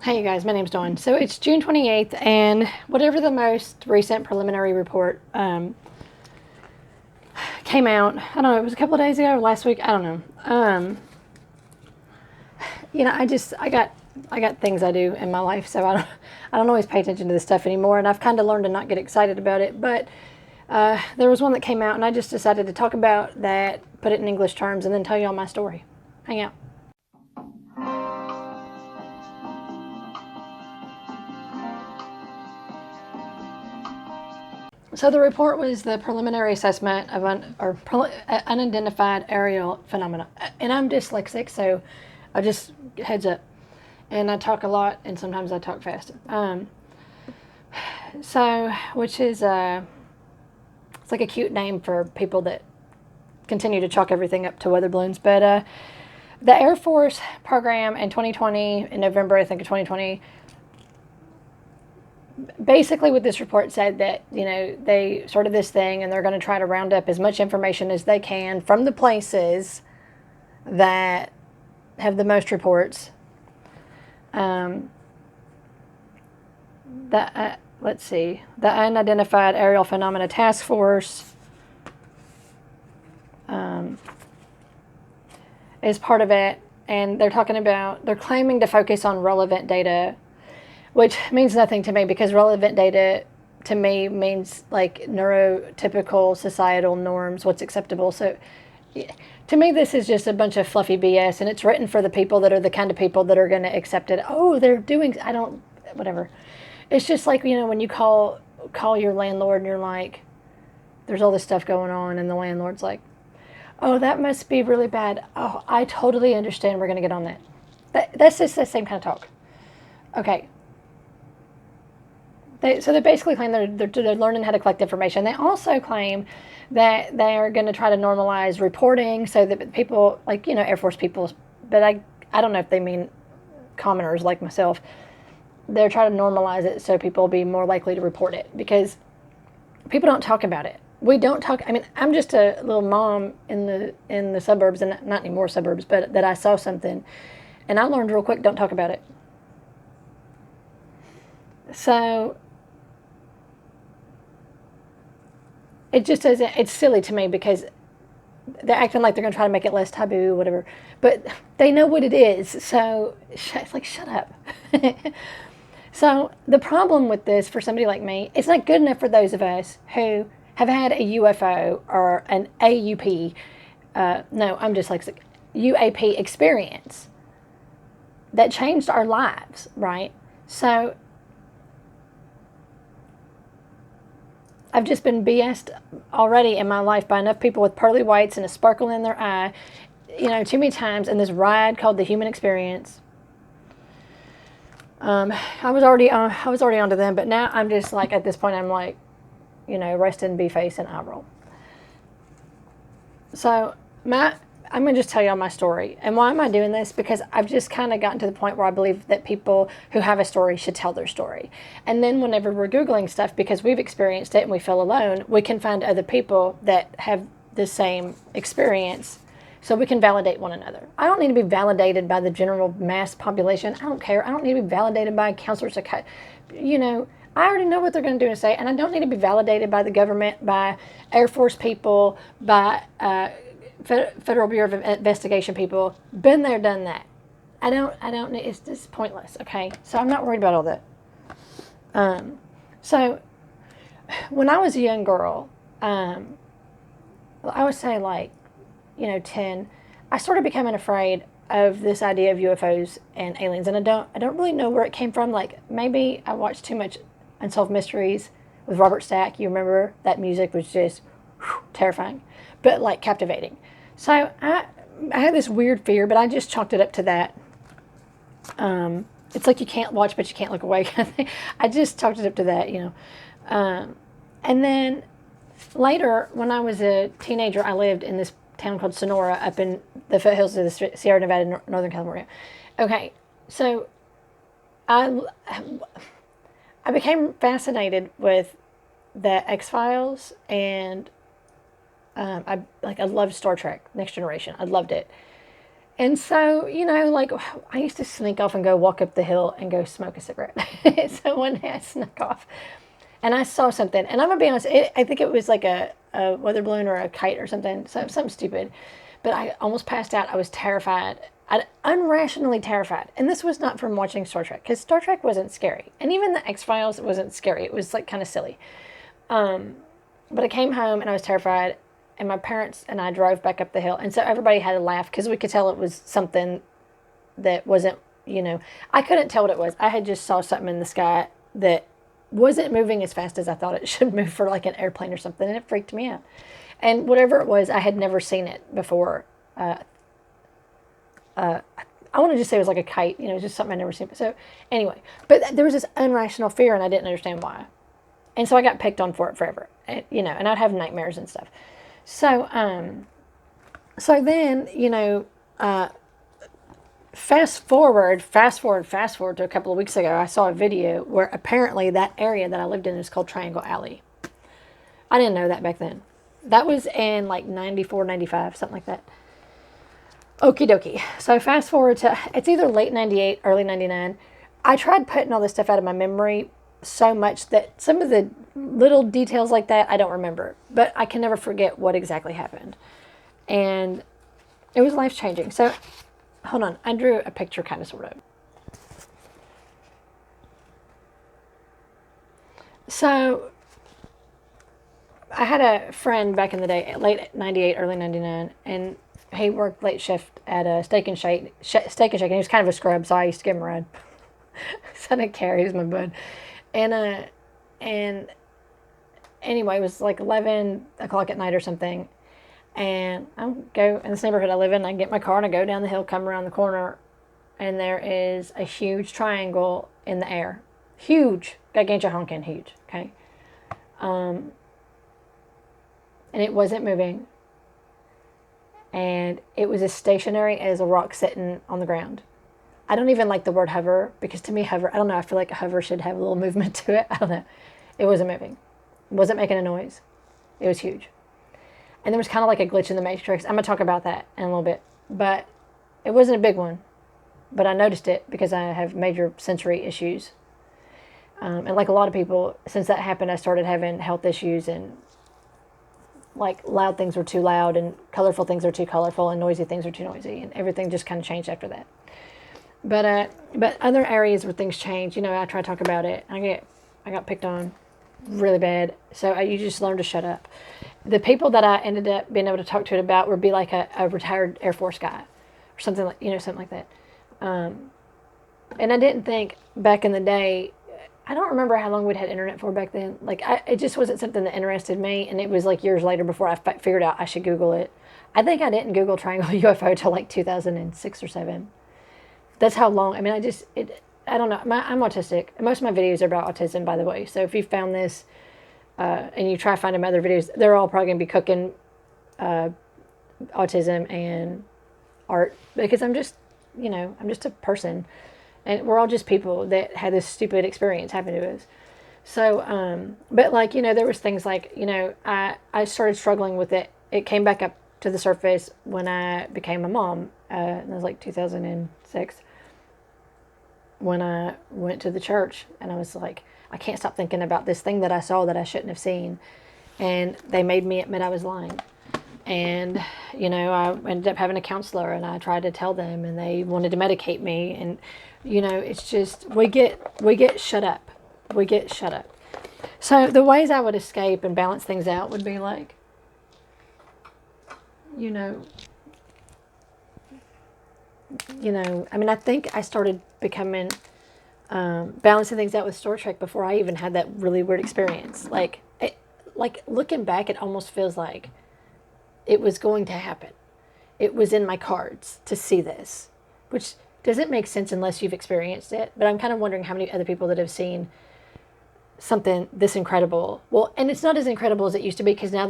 Hey you guys, my name's Dawn. So it's June 28th, and whatever the most recent preliminary report came out, I don't know, it was a couple of days ago or last week, I don't know. I got things I do in my life, so I don't always pay attention to this stuff anymore, and I've kind of learned to not get excited about it. But there was one that came out, and I just decided to talk about that, put it in English terms, and then tell you all my story. Hang out. So the report was the preliminary assessment of unidentified aerial phenomena. And I'm dyslexic, so I just heads up. And I talk a lot, and sometimes I talk fast. Which is it's like a cute name for people that continue to chalk everything up to weather balloons. But the Air Force program in 2020, in November, I think of 2020. Basically what this report said that, they started this thing and they're going to try to round up as much information as they can from the places that have the most reports. Let's see, the Unidentified Aerial Phenomena Task Force is part of it, and they're claiming to focus on relevant data, which means nothing to me, because relevant data to me means like neurotypical societal norms, what's acceptable. So to me, this is just a bunch of fluffy BS, and it's written for the people that are the kind of people that are going to accept it. Oh, whatever. It's just like, when you call your landlord and you're like, there's all this stuff going on, and the landlord's like, oh, that must be really bad. Oh, I totally understand. We're going to get on that. That's just the same kind of talk. Okay. So they basically claim they're learning how to collect information. They also claim that they are going to try to normalize reporting so that people, like, Air Force people, but I don't know if they mean commoners like myself. They're trying to normalize it so people will be more likely to report it, because people don't talk about it. We don't talk. I mean, I'm just a little mom in the suburbs, and not anymore suburbs, but that I saw something, and I learned real quick, don't talk about it. So it just doesn't, it's silly to me, because they're acting like they're going to try to make it less taboo, whatever. But they know what it is. So it's like, shut up. So the problem with this, for somebody like me, it's not good enough for those of us who have had a UFO or an AUP, no, I'm dyslexic, UAP experience that changed our lives, right? So I've just been BS'd already in my life by enough people with pearly whites and a sparkle in their eye, too many times in this ride called the human experience. I was already onto them, but now I'm just like, at this point, I'm like, rest in B face and eye roll. So I'm going to just tell y'all my story. And why am I doing this? Because I've just kind of gotten to the point where I believe that people who have a story should tell their story. And then whenever we're Googling stuff, because we've experienced it and we feel alone, we can find other people that have the same experience, so we can validate one another. I don't need to be validated by the general mass population. I don't care. I don't need to be validated by counselors. I already know what they're going to do and say, and I don't need to be validated by the government, by Air Force people, by Federal Bureau of Investigation people. Been there, done that. I don't. It's just pointless. Okay, so I'm not worried about all that. So when I was a young girl, I would say 10, I started becoming afraid of this idea of UFOs and aliens, and I don't really know where it came from. Like, maybe I watched too much Unsolved Mysteries with Robert Stack. You remember that music was just terrifying, but like captivating. So I had this weird fear, but I just chalked it up to that. It's like you can't watch, but you can't look away. I just chalked it up to that, And then later, when I was a teenager, I lived in this town called Sonora up in the foothills of the Sierra Nevada, Northern California. Okay, so I became fascinated with the X-Files, and I loved Star Trek, Next Generation. I loved it. And so, like I used to sneak off and go walk up the hill and go smoke a cigarette. So one day I snuck off and I saw something. And I'm going to be honest, I think it was like a weather balloon or a kite or something, something stupid. But I almost passed out. I was terrified. Unrationally terrified. And this was not from watching Star Trek, because Star Trek wasn't scary. And even the X-Files wasn't scary. It was like kind of silly. But I came home and I was terrified. And my parents and I drove back up the hill. And so everybody had to laugh because we could tell it was something that wasn't, I couldn't tell what it was. I had just saw something in the sky that wasn't moving as fast as I thought it should move for like an airplane or something. And it freaked me out. And whatever it was, I had never seen it before. I want to just say it was like a kite. It was just something I'd never seen. So anyway, but there was this unrational fear and I didn't understand why. And so I got picked on for it forever. And I'd have nightmares and stuff. So, so then, fast forward to a couple of weeks ago, I saw a video where apparently that area that I lived in is called Triangle Alley. I didn't know that back then. That was in like 94, 95, something like that. Okie dokie. So fast forward to, it's either late 98, early 99. I tried putting all this stuff out of my memory so much that some of the little details like that I don't remember, but I can never forget what exactly happened. And it was life-changing. So hold on, I drew a picture kind of sort of. So I had a friend back in the day, late 98, early 99, and he worked late shift at a Steak and Shake, and he was kind of a scrub, so I used to give him a ride. So I didn't care, he was my bud. And anyway, it was like 11 o'clock at night or something. And I go in this neighborhood I live in, I get my car and I go down the hill, come around the corner, and there is a huge triangle in the air. Huge, gigantic huge, okay? And it wasn't moving. And it was as stationary as a rock sitting on the ground. I don't even like the word hover, because to me hover, I don't know, I feel like a hover should have a little movement to it. I don't know. It wasn't moving. It wasn't making a noise. It was huge. And there was kind of like a glitch in the matrix. I'm going to talk about that in a little bit. But it wasn't a big one. But I noticed it because I have major sensory issues. And like a lot of people, since that happened, I started having health issues, and like loud things were too loud and colorful things are too colorful and noisy things are too noisy, and everything just kind of changed after that. But other areas where things change, I try to talk about it. I got picked on really bad, so you just learn to shut up. The people that I ended up being able to talk to it about would be like a retired Air Force guy or something like something like that. And I didn't think back in the day. I don't remember how long we'd had internet for back then. Like, it just wasn't something that interested me, and it was like years later before I figured out I should Google it. I think I didn't Google Triangle UFO till like 2006 or 7. That's how long. I mean, I don't know. I'm autistic. Most of my videos are about autism, by the way. So if you found this and you try finding my other videos, they're all probably going to be cooking autism and art, because I'm just a person. And we're all just people that had this stupid experience happen to us. So, but like, there was things like, I started struggling with it. It came back up to the surface when I became a mom. And it was like 2006 when I went to the church, and I was like, I can't stop thinking about this thing that I saw that I shouldn't have seen. And they made me admit I was lying. And, I ended up having a counselor, and I tried to tell them, and they wanted to medicate me. And, it's just, we get shut up. We get shut up. So the ways I would escape and balance things out would be like, I think I started becoming, balancing things out with Star Trek before I even had that really weird experience. Like looking back, it almost feels like it was going to happen. It was in my cards to see this, which doesn't make sense unless you've experienced it. But I'm kind of wondering how many other people that have seen something this incredible. Well, and it's not as incredible as it used to be, because now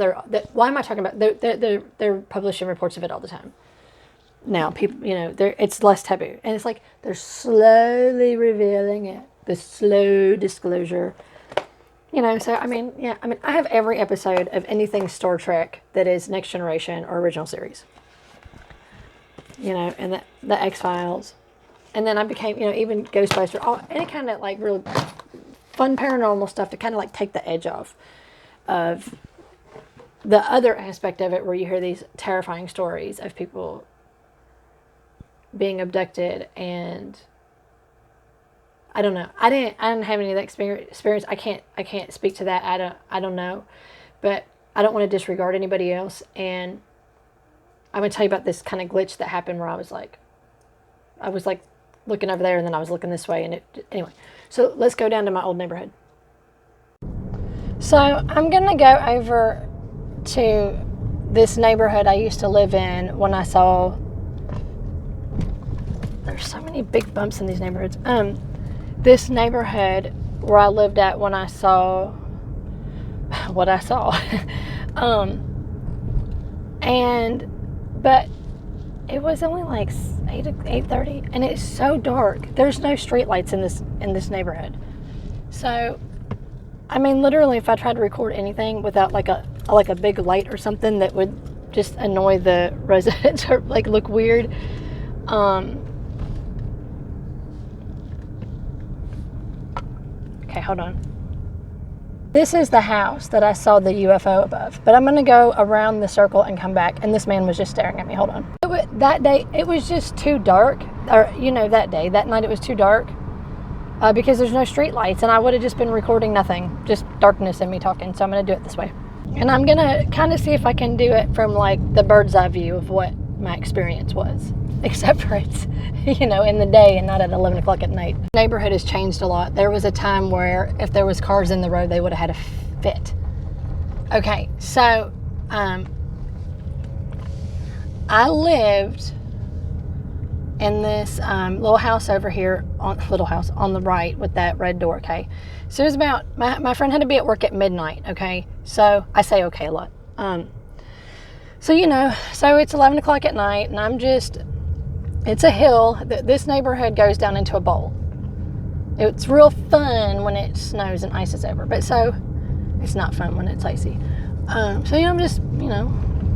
why am I talking about? They're publishing reports of it all the time. Now people, it's less taboo, and it's like they're slowly revealing it. The slow disclosure. So I have every episode of anything Star Trek that is Next Generation or original series. and the X-Files. And then I became, even Ghostbusters, any kind of like real fun paranormal stuff to kind of like take the edge off of the other aspect of it, where you hear these terrifying stories of people being abducted. And I don't know. I didn't have any of that experience. I can't speak to that. I don't know, but I don't want to disregard anybody else. And I'm gonna tell you about this kind of glitch that happened where I was like looking over there, and then I was looking this way, and anyway. So let's go down to my old neighborhood. So I'm gonna go over to this neighborhood I used to live in when I saw. There's so many big bumps in these neighborhoods. This neighborhood where I lived at when I saw what I saw. But it was only like 8:30, and it's so dark. There's no street lights in this neighborhood. So, I mean, literally, if I tried to record anything without like a big light or something that would just annoy the residents or like look weird. Okay, hold on. This is the house that I saw the UFO above, but I'm going to go around the circle and come back, and this man was just staring at me. Hold on. That day, it was just too dark, or, that night it was too dark because there's no street lights, and I would have just been recording nothing, just darkness and me talking, so I'm going to do it this way. And I'm going to kind of see if I can do it from, like, the bird's eye view of what my experience was, except for it's, in the day and not at 11 o'clock at night. The neighborhood has changed a lot. There was a time where if there was cars in the road, they would have had a fit. Okay, so I lived in this little house over here, on the right with that red door, okay? So it was about, my friend had to be at work at midnight, okay? So I say okay a lot. So it's 11 o'clock at night, and it's a hill. This neighborhood goes down into a bowl. It's real fun when it snows and ice is over, but so it's not fun when it's icy. I'm just,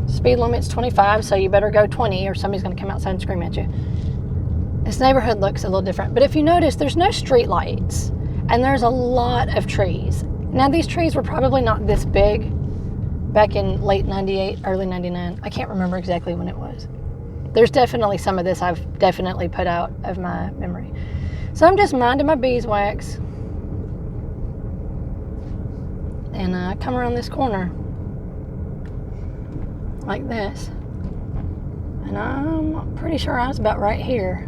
speed limit's 25, so you better go 20 or somebody's going to come outside and scream at you. This neighborhood looks a little different, but if you notice, there's no street lights, and there's a lot of trees. Now, these trees were probably not this big back in late 98, early 99. I can't remember exactly when it was. There's definitely some of this I've definitely put out of my memory. So I'm just minding my beeswax, and I come around this corner like this, and I'm pretty sure I was about right here,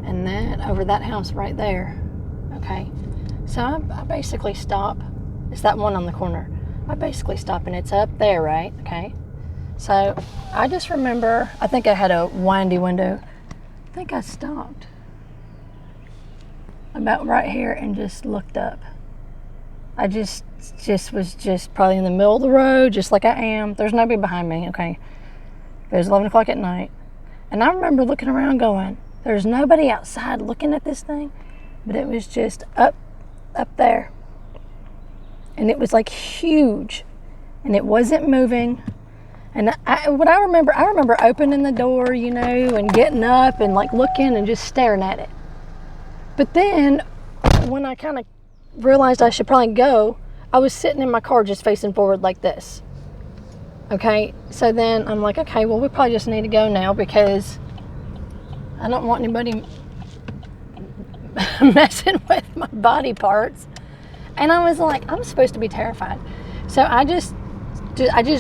and that over that house right there. Okay, so I basically stop. It's that one on the corner. I basically stop, and it's up there, right? Okay. So I just remember, I think I had a windy window. I think I stopped about right here and just looked up. I just was probably in the middle of the road, just like I am. There's nobody behind me, okay? It was 11 o'clock at night. And I remember looking around going, there's nobody outside looking at this thing, but it was just up there. And it was like huge, and it wasn't moving. And I remember opening the door, and getting up and like looking and just staring at it. But then when I kind of realized I should probably go, I was sitting in my car just facing forward like this. Okay, so then I'm like, okay, well, we probably just need to go now because I don't want anybody messing with my body parts. And I was like, I'm supposed to be terrified. So I just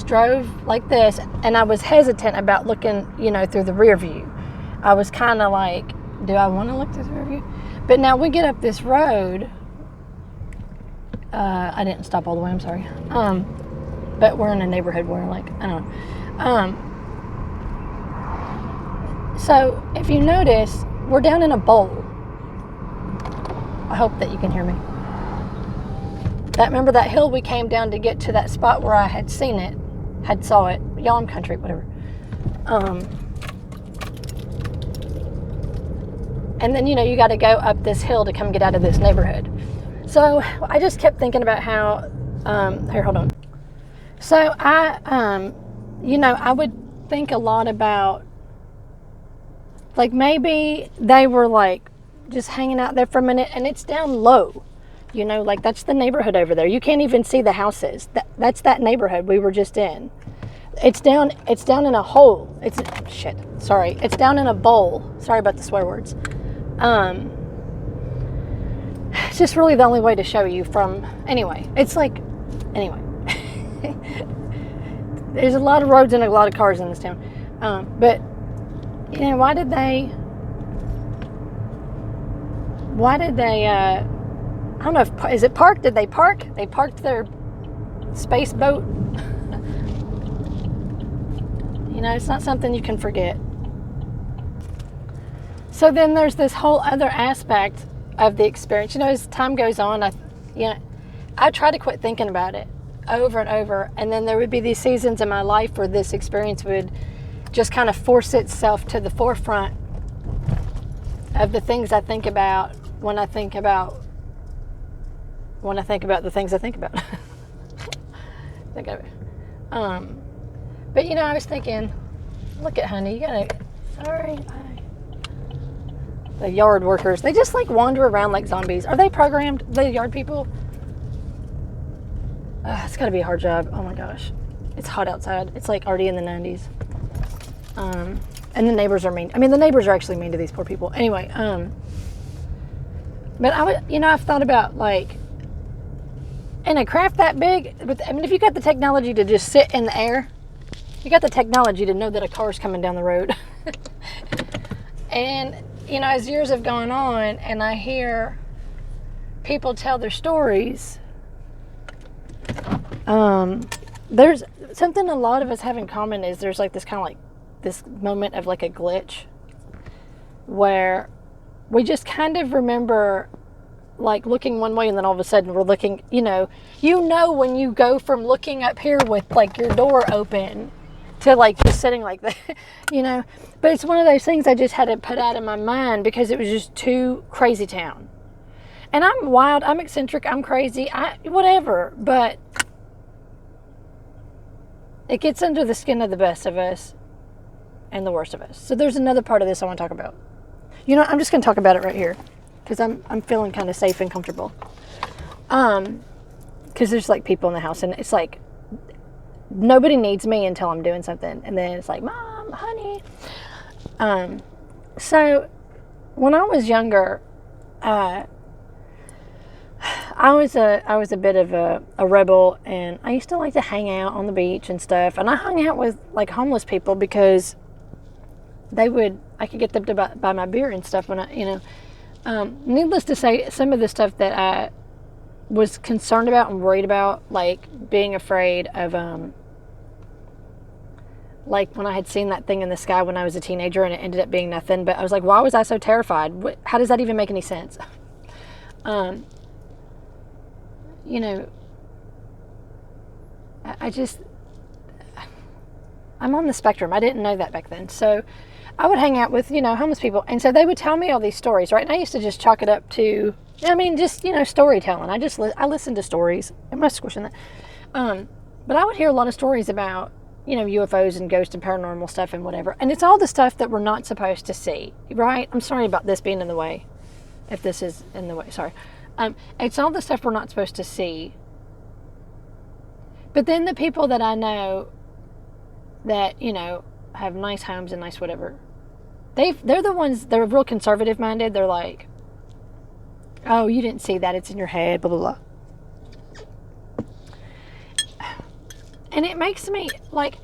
drove like this, and I was hesitant about looking, through the rear view. I was kind of like, do I want to look through the rear view? But now we get up this road. I didn't stop all the way, I'm sorry. But we're in a neighborhood where, like, I don't know. So if you notice, we're down in a bowl. I hope that you can hear me. Remember that hill we came down to get to that spot where I had seen it, saw it. Y'all, I'm country, whatever. And then, you got to go up this hill to come get out of this neighborhood. So I just kept thinking about how, here, hold on. So I would think a lot about Like maybe they were like just hanging out there for a minute, and it's down low. You know, like that's the neighborhood over there. You can't even see the houses. That's that neighborhood we were just in. It's down in a hole. It's shit. Sorry. It's down in a bowl. Sorry about the swear words. It's just really the only way to show you from anyway. It's like anyway. There's a lot of roads and a lot of cars in this town. But you know, why did they I don't know if, is it parked? Did they park? They parked their space boat. You know, it's not something you can forget. So then there's this whole other aspect of the experience. You know, as time goes on, I try to quit thinking about it over and over. And then there would be these seasons in my life where this experience would just kind of force itself to the forefront of the things I think about when I think about the things I think about. But you know, I was thinking, look at honey, sorry. The yard workers, they just like wander around like zombies. Are they programmed, the yard people? It's gotta be a hard job. Oh my gosh. It's hot outside. It's like already in the 90s. And the neighbors are mean. I mean, the neighbors are actually mean to these poor people. Anyway, but I've thought about like, in a craft that big, but I mean, if you got the technology to just sit in the air, you got the technology to know that a car's coming down the road. And, you know, as years have gone on and I hear people tell their stories, there's something a lot of us have in common is there's like this kind of like this moment of like a glitch where we just kind of remember like looking one way and then all of a sudden we're looking, you know when you go from looking up here with like your door open to like just sitting like that, you know. But it's one of those things I just had to put out of my mind because it was just too crazy town. And I'm wild, I'm eccentric, I'm crazy, whatever, but it gets under the skin of the best of us and the worst of us. So there's another part of this I want to talk about. You know, I'm just going to talk about it right here because I'm feeling kind of safe and comfortable. Because there's like people in the house and it's like nobody needs me until I'm doing something, and then it's like, Mom, honey. So when I was younger, I was a bit of a rebel, and I used to like to hang out on the beach and stuff. And I hung out with like homeless people because I could get them to buy my beer and stuff when needless to say, some of the stuff that I was concerned about and worried about, like being afraid of, like when I had seen that thing in the sky when I was a teenager and it ended up being nothing. But I was like, why was I so terrified? How does that even make any sense? You know, I'm on the spectrum. I didn't know that back then. So I would hang out with, homeless people. And so they would tell me all these stories, right? And I used to just chalk it up to, storytelling. I listened to stories. I'm not squishing that. But I would hear a lot of stories about, UFOs and ghosts and paranormal stuff and whatever. And it's all the stuff that we're not supposed to see, right? I'm sorry about this being in the way. If this is in the way, sorry. It's all the stuff we're not supposed to see. But then the people that I know that, have nice homes and nice whatever, they're the ones, they're real conservative minded. They're like, oh, you didn't see that, it's in your head, blah, blah, blah. And it makes me, like,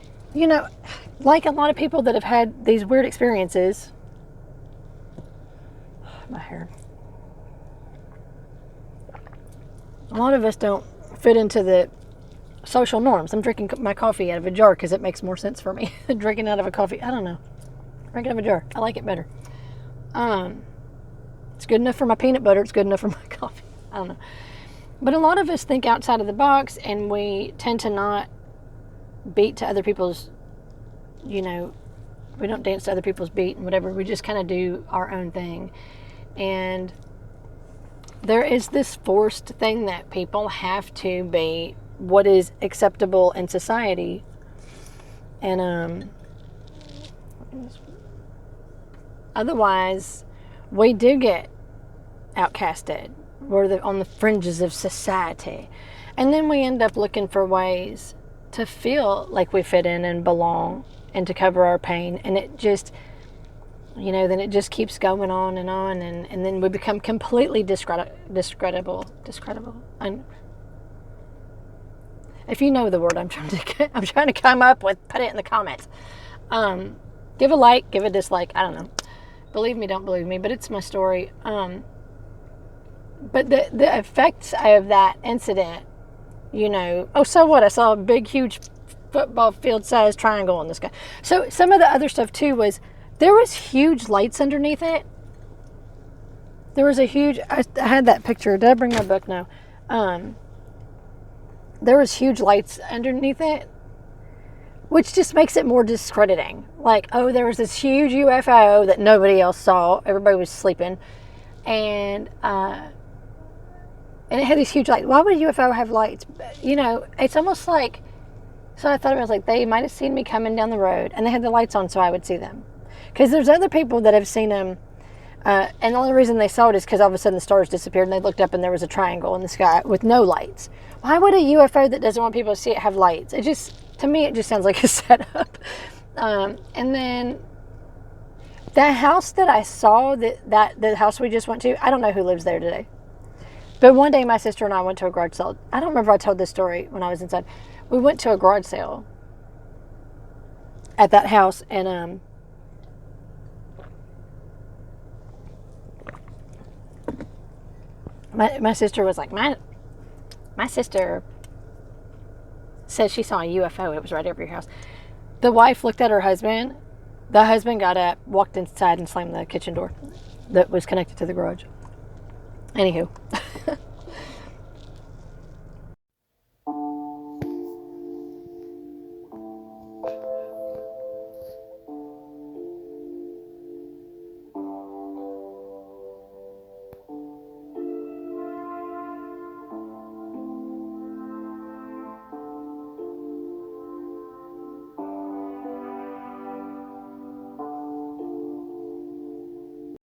like a lot of people that have had these weird experiences. My hair. A lot of us don't fit into the social norms. I'm drinking my coffee out of a jar because it makes more sense for me than drinking out of a coffee. I don't know. Drinking out of a jar. I like it better. It's good enough for my peanut butter. It's good enough for my coffee. I don't know. But a lot of us think outside of the box, and we tend to not beat to other people's, we don't dance to other people's beat and whatever. We just kind of do our own thing. And there is this forced thing that people have to be what is acceptable in society. And Otherwise, we do get outcasted. We're on the fringes of society. And then we end up looking for ways to feel like we fit in and belong and to cover our pain. And it just, then it just keeps going on. And then we become completely discreditable. If you know the word I'm trying to come up with, put it in the comments. Give a like, give a dislike. I don't know. Believe me, don't believe me, but it's my story. But the effects of that incident, so what? I saw a big, huge football field-sized triangle in the sky. So some of the other stuff, too, was there was huge lights underneath it. There was I had that picture. Did I bring my book? No. There was huge lights underneath it, which just makes it more discrediting. Like, there was this huge UFO that nobody else saw. Everybody was sleeping. And it had these huge lights. Why would a UFO have lights? It's almost like, so I thought it was like they might have seen me coming down the road and they had the lights on so I would see them. Because there's other people that have seen them. And the only reason they saw it is because all of a sudden the stars disappeared and they looked up and there was a triangle in the sky with no lights. Why would a UFO that doesn't want people to see it have lights? To me, it just sounds like a setup. And then that house that I saw, the house we just went to, I don't know who lives there today. But one day my sister and I went to a garage sale. I don't remember if I told this story when I was inside. We went to a garage sale at that house, and my sister was like, my sister says she saw a UFO. It was right over your house. The wife looked at her husband. The husband got up, walked inside, and slammed the kitchen door that was connected to the garage. Anywho.